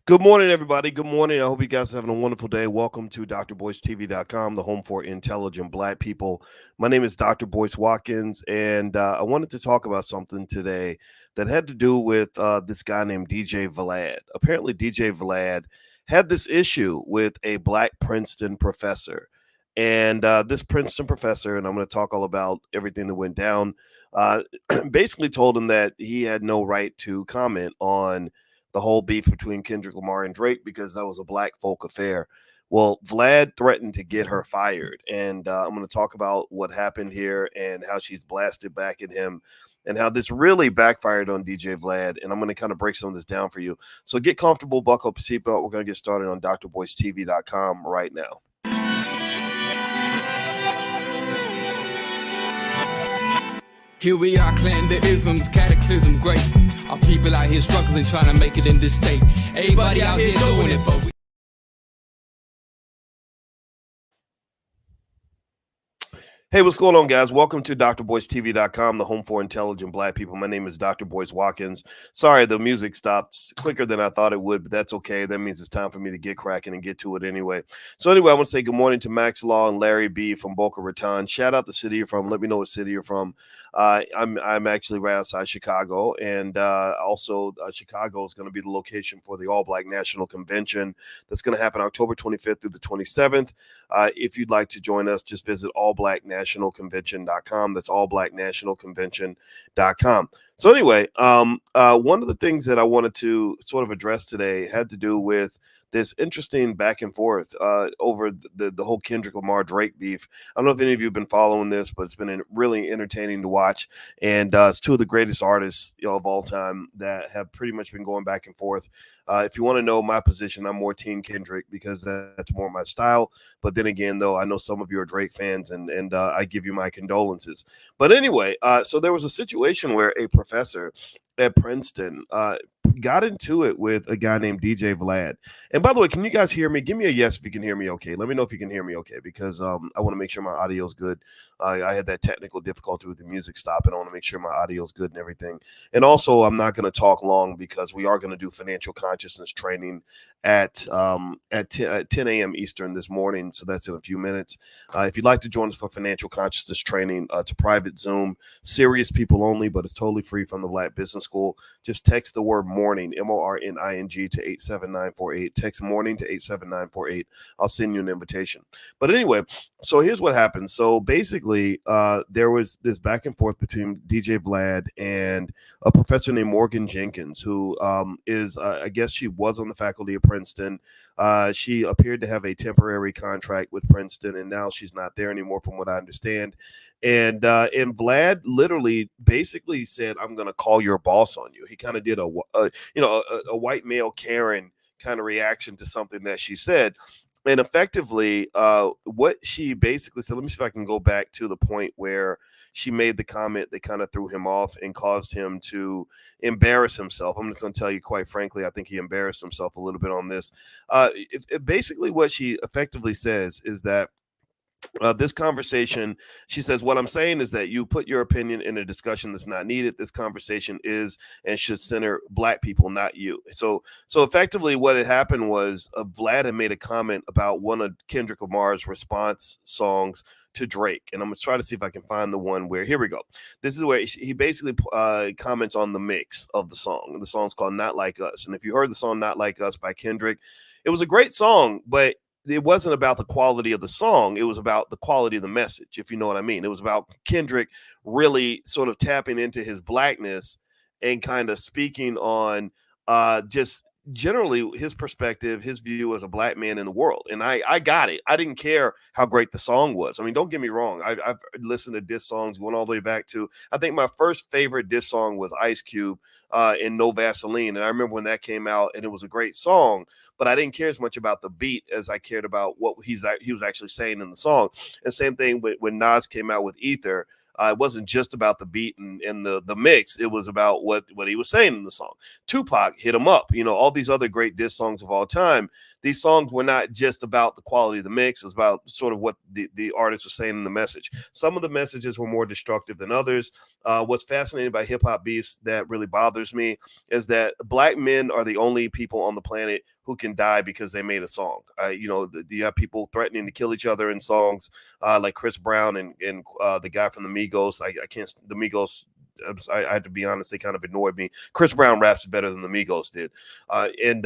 Good morning, everybody. Good morning. I hope you guys are having a wonderful day. Welcome to drboystv.com, the home for intelligent Black people. My name is Dr. Boyce Watkins, and I wanted to talk about something today that had to do with this guy named DJ Vlad. Apparently, DJ Vlad had this issue with a Black Princeton professor. And this Princeton professor, and I'm going to talk all about everything that went down, uh, basically told him that he had no right to comment on the whole beef between Kendrick Lamar and Drake because that was a Black folk affair. Well, Vlad threatened to get her fired, and I'm going to talk about what happened here and how she's blasted back at him and how this really backfired on DJ Vlad. And I'm going to kind of break some of this down for you. So get comfortable, buckle up your seatbelt. We're going to get started on drboystv.com right now. Here we are, clan the isms, cataclysm, great. Our people out here struggling, trying to make it in this state. Everybody out here doing it, but we... Hey, what's going on, guys? Welcome to drboystv.com, the home for intelligent Black people. My name is Dr. Boyce Watkins. Sorry, the music stopped quicker than I thought it would, but that's okay. That means it's time for me to get cracking and get to it anyway. So anyway, I want to say good morning to Max Law and Larry B from Boca Raton. Shout out the city you're from. Let me know what city you're from. I'm actually right outside Chicago, and also Chicago is going to be the location for the All Black National Convention that's going to happen October 25th through the 27th. If you'd like to join us, just visit allblacknationalconvention.com. That's allblacknationalconvention.com. So anyway, one of the things that I wanted to sort of address today had to do with this interesting back and forth over the whole Kendrick Lamar Drake beef. I don't know if any of you have been following this, but it's been really entertaining to watch. And it's two of the greatest artists of all time that have pretty much been going back and forth. If you want to know my position, I'm more Team Kendrick because that's more my style. But then again, though, I know some of you are Drake fans, and I give you my condolences. But anyway, so there was a situation where a professor at Princeton got into it with a guy named DJ Vlad. And by the way, can you guys hear me? Give me a yes if you can hear me okay. Let me know if you can hear me okay, because I want to make sure my audio is good. I had that technical difficulty with the music stopping. I want to make sure my audio is good and everything. And also, I'm not going to talk long because we are going to do financial consciousness training at 10 a.m. Eastern this morning. So that's in a few minutes. If you'd like to join us for financial consciousness training, it's a private Zoom, serious people only, but it's totally free from the Black Business School. Just text the word morning, MORNING, to 87948. Text morning to 87948. I'll send you an invitation. But anyway, so here's what happened. So basically, there was this back and forth between DJ Vlad and a professor named Morgan Jenkins, who is, I guess she was on the faculty of Princeton. She appeared to have a temporary contract with Princeton, and now she's not there anymore, from what I understand. And Vlad literally basically said, "I'm going to call your boss on you." He kind of did a white male Karen kind of reaction to something that she said. And effectively, what she basically said, let me see if I can go back to the point where she made the comment that kind of threw him off and caused him to embarrass himself. I'm just going to tell you, quite frankly, I think he embarrassed himself a little bit on this. Basically, what she effectively says is that this conversation, she says, what I'm saying is that you put your opinion in a discussion that's not needed. This conversation is and should center Black people, not you. So effectively what had happened was Vlad had made a comment about one of Kendrick Lamar's response songs to Drake. And I'm going to try to see if I can find the one where, here we go. This is where he basically comments on the mix of the song. The song's called Not Like Us. And if you heard the song Not Like Us by Kendrick, it was a great song, but it wasn't about the quality of the song. It was about the quality of the message, if you know what I mean. It was about Kendrick really sort of tapping into his Blackness and kind of speaking on just generally his perspective, his view as a Black man in the world. And I got it. I didn't care how great the song was. I mean, don't get me wrong. I've listened to diss songs going all the way back to, I think my first favorite diss song was Ice Cube in No Vaseline. And I remember when that came out and it was a great song, but I didn't care as much about the beat as I cared about what he was actually saying in the song. And same thing when Nas came out with Ether. It wasn't just about the beat and the mix. It was about what he was saying in the song. Tupac hit him up. You know, all these other great diss songs of all time. these songs were not just about the quality of the mix. It's about sort of what the artist was saying in the message. Some of the messages were more destructive than others. What's fascinating about hip hop beefs that really bothers me is that black men are the only people on the planet who can die because they made a song. You have people threatening to kill each other in songs, like Chris Brown and the guy from the Migos. The Migos. I had to be honest; they kind of annoyed me. Chris Brown raps better than the Migos did, and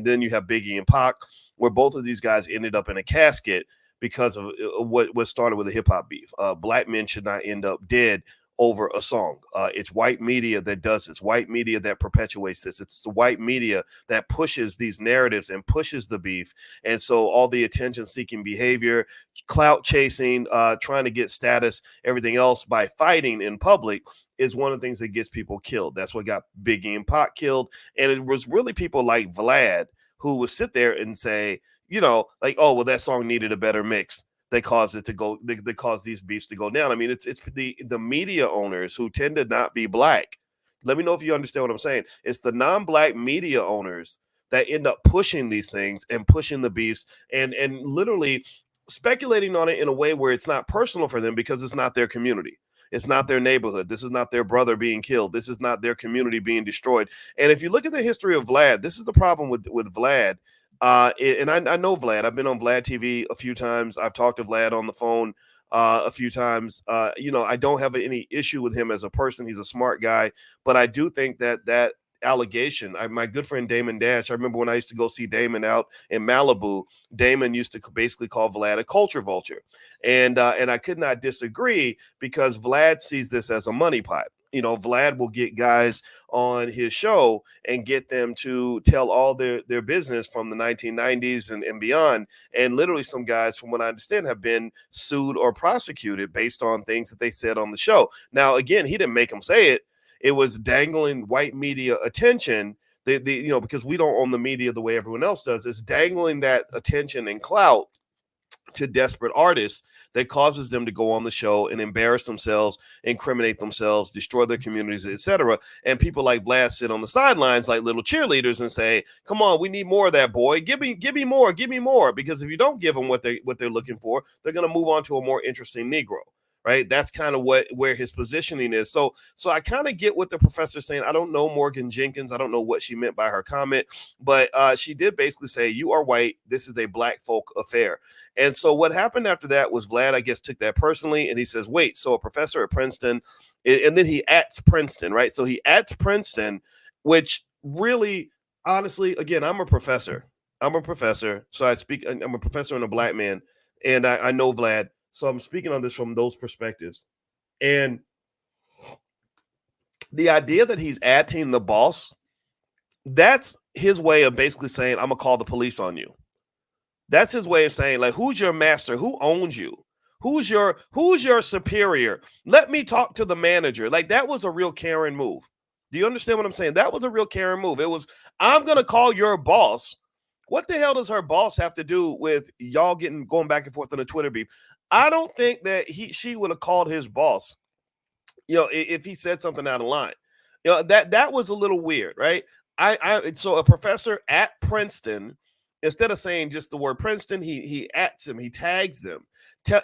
then you have Biggie and Pac, where both of these guys ended up in a casket because of what started with a hip hop beef. Black men should not end up dead over a song. It's white media that does this. White media that perpetuates this. It's the white media that pushes these narratives and pushes the beef. And so all the attention-seeking behavior, clout chasing, trying to get status, everything else by fighting in public is one of the things that gets people killed. That's what got Biggie and Pac killed. And it was really people like Vlad who would sit there and say, like, oh, well, that song needed a better mix. They caused it to go. They caused these beefs to go down. I mean, it's the media owners who tend to not be black. Let me know if you understand what I'm saying. It's the non-black media owners that end up pushing these things and pushing the beefs and literally speculating on it in a way where it's not personal for them because it's not their community. It's not their neighborhood. This is not their brother being killed. This is not their community being destroyed. And if you look at the history of Vlad, this is the problem with Vlad. And I know Vlad. I've been on Vlad TV a few times. I've talked to Vlad on the phone a few times. I don't have any issue with him as a person. He's a smart guy. But I do think that allegation, my good friend Damon Dash, I remember when I used to go see Damon out in Malibu, Damon used to basically call Vlad a culture vulture. And I could not disagree because Vlad sees this as a money pot. Vlad will get guys on his show and get them to tell all their business from the 1990s and beyond. And literally some guys, from what I understand, have been sued or prosecuted based on things that they said on the show. Now, again, he didn't make them say it. It was dangling white media attention. Because we don't own the media the way everyone else does. It's dangling that attention and clout to desperate artists that causes them to go on the show and embarrass themselves, incriminate themselves, destroy their communities, etc. And people like Vlad sit on the sidelines like little cheerleaders and say, "Come on, we need more of that, boy. Give me more." Because if you don't give them what they're looking for, they're going to move on to a more interesting Negro. Right. That's kind of where his positioning is. So I kind of get what the professor's saying. I don't know Morgan Jenkins. I don't know what she meant by her comment, but she did basically say, you are white. This is a black folk affair. And so what happened after that was Vlad, I guess, took that personally. And he says, wait, so a professor at Princeton, and then he ats Princeton. Right. So he ats Princeton, which really, honestly, again, I'm a professor. So I'm a professor and a black man. And I know Vlad. So I'm speaking on this from those perspectives. And the idea that he's atting the boss, that's his way of basically saying, I'm going to call the police on you. That's his way of saying, like, who's your master? Who owns you? Who's your superior? Let me talk to the manager. Like, that was a real Karen move. Do you understand what I'm saying? That was a real Karen move. It was, I'm going to call your boss. What the hell does her boss have to do with y'all going back and forth on a Twitter beef? I don't think that she would have called his boss, if he said something out of line. That was a little weird, right? So a professor at Princeton, instead of saying just the word Princeton, he ats him, he tags them.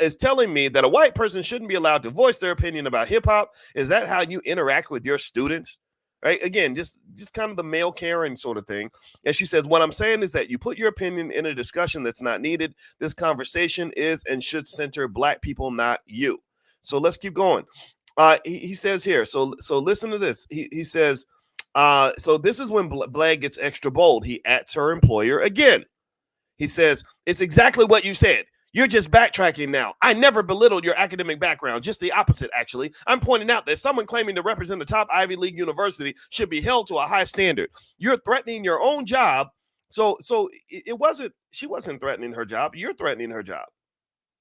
Is telling me that a white person shouldn't be allowed to voice their opinion about hip hop. Is that how you interact with your students? Right? Again, just kind of the male Karen sort of thing. And she says, what I'm saying is that you put your opinion in a discussion that's not needed. This conversation is and should center black people, not you. So let's keep going. He says here, so listen to this. He says, so this is when Vlad gets extra bold. He ats her employer again. He says, it's exactly what you said. You're just backtracking now. I never belittled your academic background. Just the opposite, actually. I'm pointing out that someone claiming to represent the top Ivy League university should be held to a high standard. You're threatening your own job. So she wasn't threatening her job. You're threatening her job.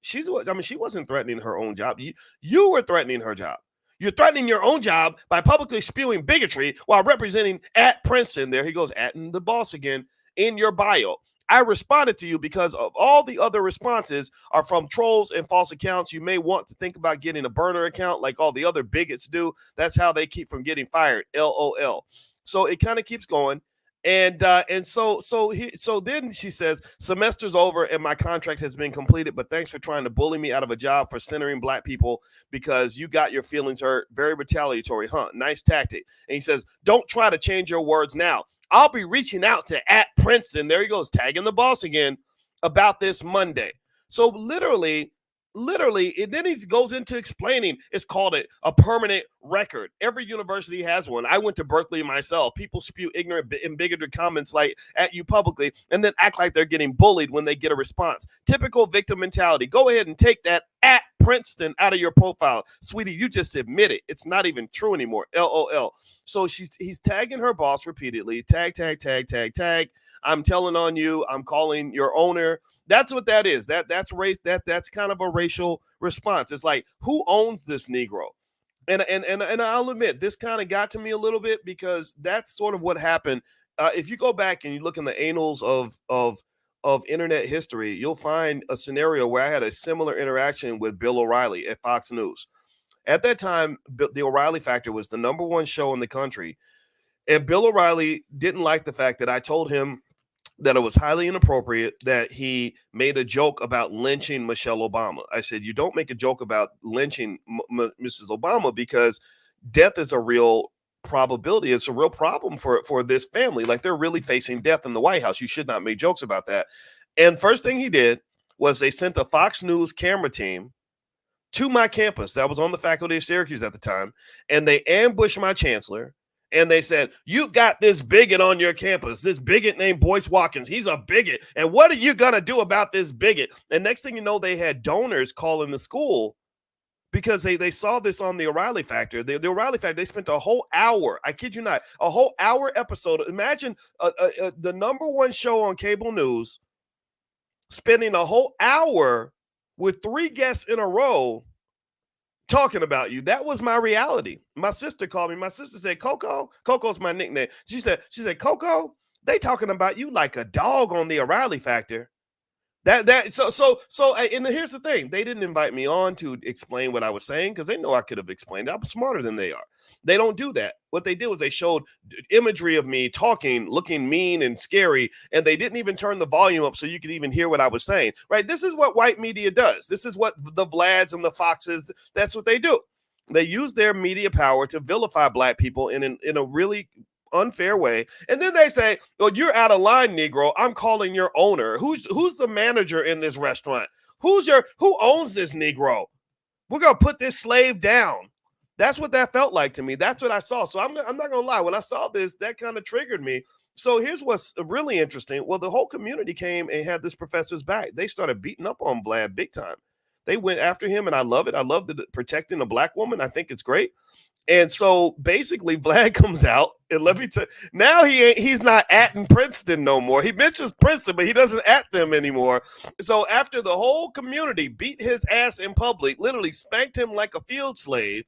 She wasn't threatening her own job. You were threatening her job. You're threatening your own job by publicly spewing bigotry while representing at Princeton. There he goes, atting the boss again, in your bio. I responded to you because of all the other responses are from trolls and false accounts. You may want to think about getting a burner account like all the other bigots do. That's how they keep from getting fired. LOL. So it kind of keeps going. And so then she says, semester's over and my contract has been completed, but thanks for trying to bully me out of a job for centering black people because you got your feelings hurt. Very retaliatory, huh? Nice tactic. And he says, don't try to change your words now. I'll be reaching out to @Princeton. There he goes, tagging the boss again about this Monday. So literally, and then he goes into explaining it's called a permanent record. Every university has one. I went to Berkeley myself. People spew ignorant and bigoted comments like at you publicly and then act like they're getting bullied when they get a response. Typical victim mentality. Go ahead and take that @Princeton out of your profile. Sweetie, you just admit it. It's not even true anymore. LOL. So he's tagging her boss repeatedly. Tag. I'm telling on you. I'm calling your owner. That's what that is. That's race. That's kind of a racial response. It's like, who owns this Negro? And I'll admit, this kind of got to me a little bit because that's sort of what happened. If you go back and you look in the annals of internet history, you'll find a scenario where I had a similar interaction with Bill O'Reilly at Fox News. At that time, the O'Reilly Factor was the #1 show in the country, and Bill O'Reilly didn't like the fact that I told him that it was highly inappropriate that he made a joke about lynching Michelle Obama. I said, you don't make a joke about lynching Mrs. Obama because death is a real probability. It's a real problem for this family. Like, they're really facing death in the White House. You should not make jokes about that. And first thing he did was they sent a Fox News camera team to my campus that was on the faculty of Syracuse at the time, and they ambushed my chancellor. And they said, you've got this bigot on your campus, this bigot named Boyce Watkins. He's a bigot. And what are you going to do about this bigot? And next thing you know, they had donors calling the school because they saw this on the O'Reilly Factor. The O'Reilly Factor, they spent a whole hour, I kid you not, a whole hour episode. Imagine the #1 show on cable news spending a whole hour with 3 guests in a row talking about you. That was my reality. My sister called me. My sister said, Coco's my nickname. She said, Coco, they talking about you like a dog on the O'Reilly Factor. And here's the thing. They didn't invite me on to explain what I was saying because they know I could have explained it. I'm smarter than they are. They don't do that. What they did was they showed imagery of me talking, looking mean and scary, and they didn't even turn the volume up so you could even hear what I was saying, right? This is what white media does. This is what the Vlads and the Foxes, that's what they do. They use their media power to vilify black people in a really unfair way. And then they say, well, you're out of line, Negro. I'm calling your owner. Who's the manager in this restaurant? Who owns this Negro? We're going to put this slave down. That's what that felt like to me. That's what I saw. So I'm not going to lie. When I saw this, that kind of triggered me. So here's what's really interesting. Well, the whole community came and had this professor's back. They started beating up on Vlad big time. They went after him, and I love it. I love protecting a black woman. I think it's great. And so basically Vlad comes out, and let me tell you, now he's not atting Princeton no more. He mentions Princeton, but he doesn't at them anymore. So after the whole community beat his ass in public, literally spanked him like a field slave,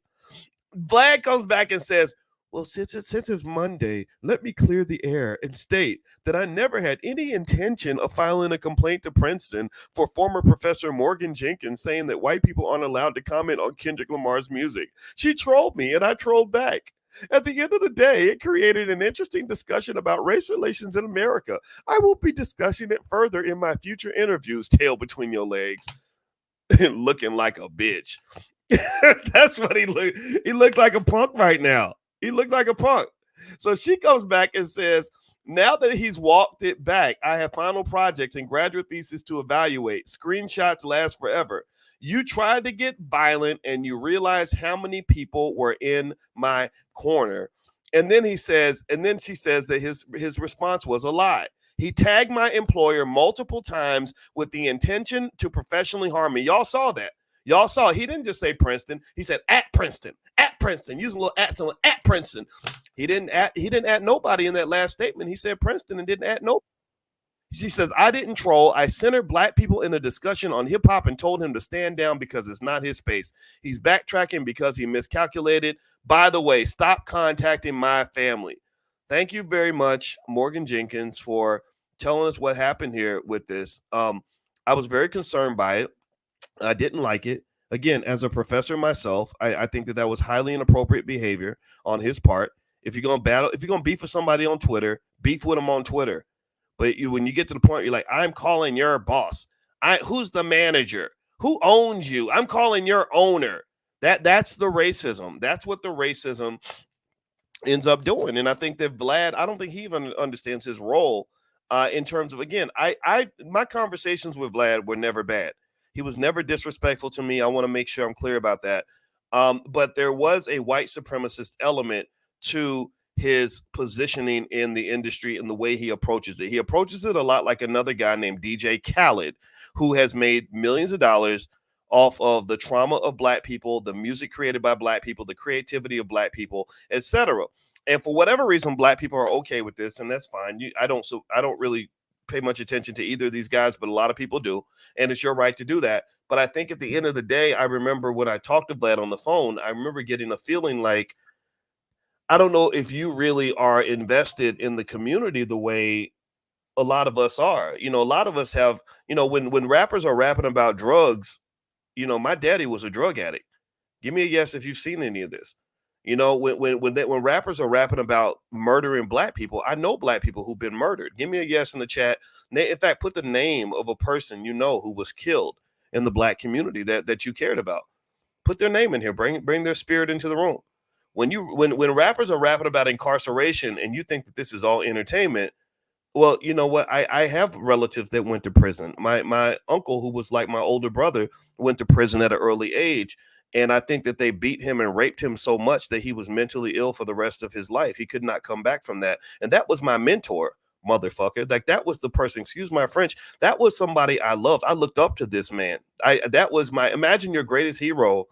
Vlad comes back and says, well, since it's Monday, let me clear the air and state that I never had any intention of filing a complaint to Princeton for former Professor Morgan Jenkins saying that white people aren't allowed to comment on Kendrick Lamar's music. She trolled me and I trolled back. At the end of the day, it created an interesting discussion about race relations in America. I will be discussing it further in my future interviews, tail between your legs, looking like a bitch. That's what he looked. He looked like a punk right now. He looked like a punk. So she comes back and says, now that he's walked it back, I have final projects and graduate thesis to evaluate. Screenshots last forever. You tried to get violent and you realized how many people were in my corner. And then she says that his response was a lie. He tagged my employer multiple times with the intention to professionally harm me. Y'all saw that. Y'all saw he didn't just say Princeton. He said at Princeton, using a little at someone at Princeton. He didn't at nobody in that last statement. He said Princeton and didn't at nobody. She says, I didn't troll. I centered black people in a discussion on hip hop and told him to stand down because it's not his space. He's backtracking because he miscalculated. By the way, stop contacting my family. Thank you very much, Morgan Jenkins, for telling us what happened here with this. I was very concerned by it. I didn't like it. Again, as a professor myself, I think that was highly inappropriate behavior on his part. If you're going to beef with somebody on Twitter, beef with him on Twitter. But when you get to the point, you're like, I'm calling your boss. Who's the manager? Who owns you? I'm calling your owner. That's the racism. That's what the racism ends up doing. And I think that Vlad, I don't think he even understands his role in terms of, again, my conversations with Vlad were never bad. He was never disrespectful to me. I want to make sure I'm clear about that. But there was a white supremacist element to his positioning in the industry and the way he approaches it. He approaches it a lot like another guy named DJ Khaled, who has made millions of dollars off of the trauma of Black people, the music created by Black people, the creativity of Black people, etc. And for whatever reason, Black people are okay with this, and that's fine. I don't really pay much attention to either of these guys, but a lot of people do, and it's your right to do that. But I think at the end of the day, I remember when I talked to Vlad on the phone, I remember getting a feeling like, I don't know if you really are invested in the community the way a lot of us are. A lot of us have, when rappers are rapping about drugs, my daddy was a drug addict. Give me a yes if you've seen any of this. When rappers are rapping about murdering Black people, I know Black people who've been murdered. Give me a yes in the chat. In fact, put the name of a person who was killed in the Black community that you cared about. Put their name in here. Bring their spirit into the room. When rappers are rapping about incarceration and you think that this is all entertainment, well, you know what? I have relatives that went to prison. My uncle, who was like my older brother, went to prison at an early age. And I think that they beat him and raped him so much that he was mentally ill for the rest of his life. He could not come back from that. And that was my mentor, motherfucker. Like, that was the person, excuse my French, that was somebody I loved. I looked up to this man. Imagine your greatest hero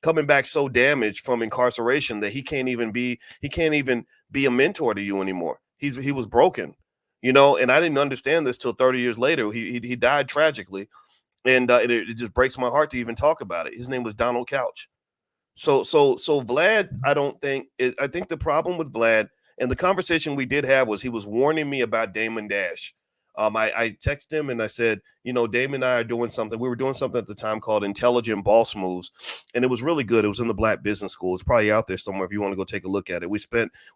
coming back so damaged from incarceration that he can't even be a mentor to you anymore. He was broken, and I didn't understand this till 30 years later. He died tragically. And it just breaks my heart to even talk about it. His name was Donald Couch. So Vlad, I think the problem with Vlad, and the conversation we did have, was he was warning me about Damon Dash. I texted him and I said, Damon and I are doing something. We were doing something at the time called Intelligent Boss Moves, and it was really good. It was in the Black Business School. It's probably out there somewhere if you want to go take a look at it. We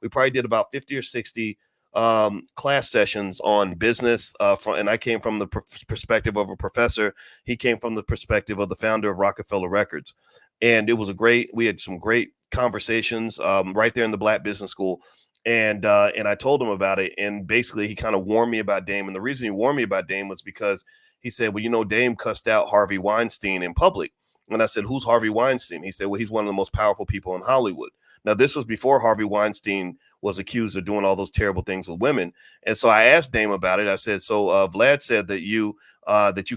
probably did about 50 or 60 class sessions on business, and I came from the perspective of a professor. He came from the perspective of the founder of Rockefeller Records, and we had some great conversations right there in the Black Business School. And I told him about it, and basically he kind of warned me about Dame. And the reason he warned me about Dame was because he said, well, Dame cussed out Harvey Weinstein in public. And I said, who's Harvey Weinstein? He said, well, he's one of the most powerful people in Hollywood. Now, this was before Harvey Weinstein was accused of doing all those terrible things with women. And so I asked Dame about it. I said, so Vlad said that you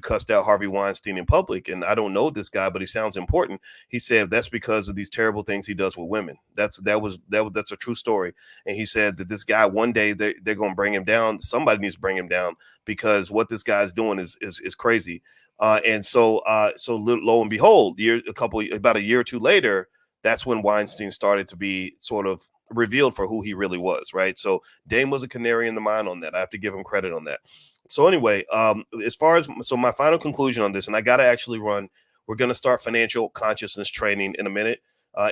cussed out Harvey Weinstein in public. And I don't know this guy, but he sounds important. He said that's because of these terrible things he does with women. That's a true story. And he said that this guy, one day they're going to bring him down. Somebody needs to bring him down, because what this guy's doing is crazy. And so lo and behold, about a year or two later, that's when Weinstein started to be sort of revealed for who he really was, right? So Dame was a canary in the mine on that. I have to give him credit on that. So anyway, my final conclusion on this, and I got to actually run, we're going to start financial consciousness training in a minute.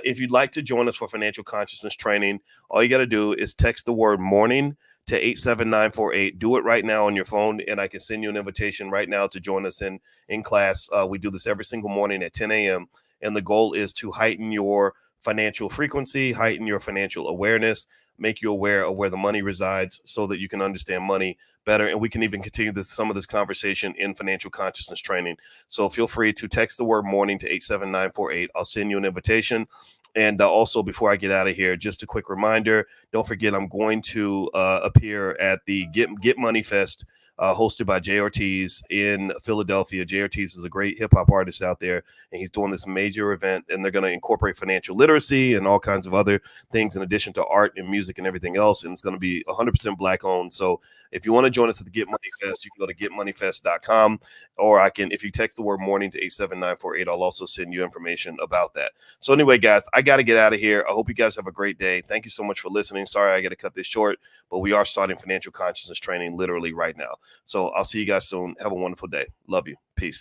If you'd like to join us for financial consciousness training, all you got to do is text the word morning to 87948. Do it right now on your phone, and I can send you an invitation right now to join us in class. We do this every single morning at 10 a.m. And the goal is to heighten your financial frequency, heighten your financial awareness, make you aware of where the money resides so that you can understand money better. And we can even continue some of this conversation in financial consciousness training. So feel free to text the word morning to 87948. I'll send you an invitation. And also, before I get out of here, just a quick reminder, don't forget, I'm going to appear at the Get Money Fest, hosted by Jay Ortiz in Philadelphia. Jay Ortiz is a great hip hop artist out there, and he's doing this major event, and they're going to incorporate financial literacy and all kinds of other things in addition to art and music and everything else. And it's going to be 100% Black owned. So if you want to join us at the Get Money Fest, you can go to getmoneyfest.com, or if you text the word morning to 87948, I'll also send you information about that. So anyway, guys, I got to get out of here. I hope you guys have a great day. Thank you so much for listening. Sorry, I got to cut this short, but we are starting financial consciousness training literally right now. So I'll see you guys soon. Have a wonderful day. Love you. Peace.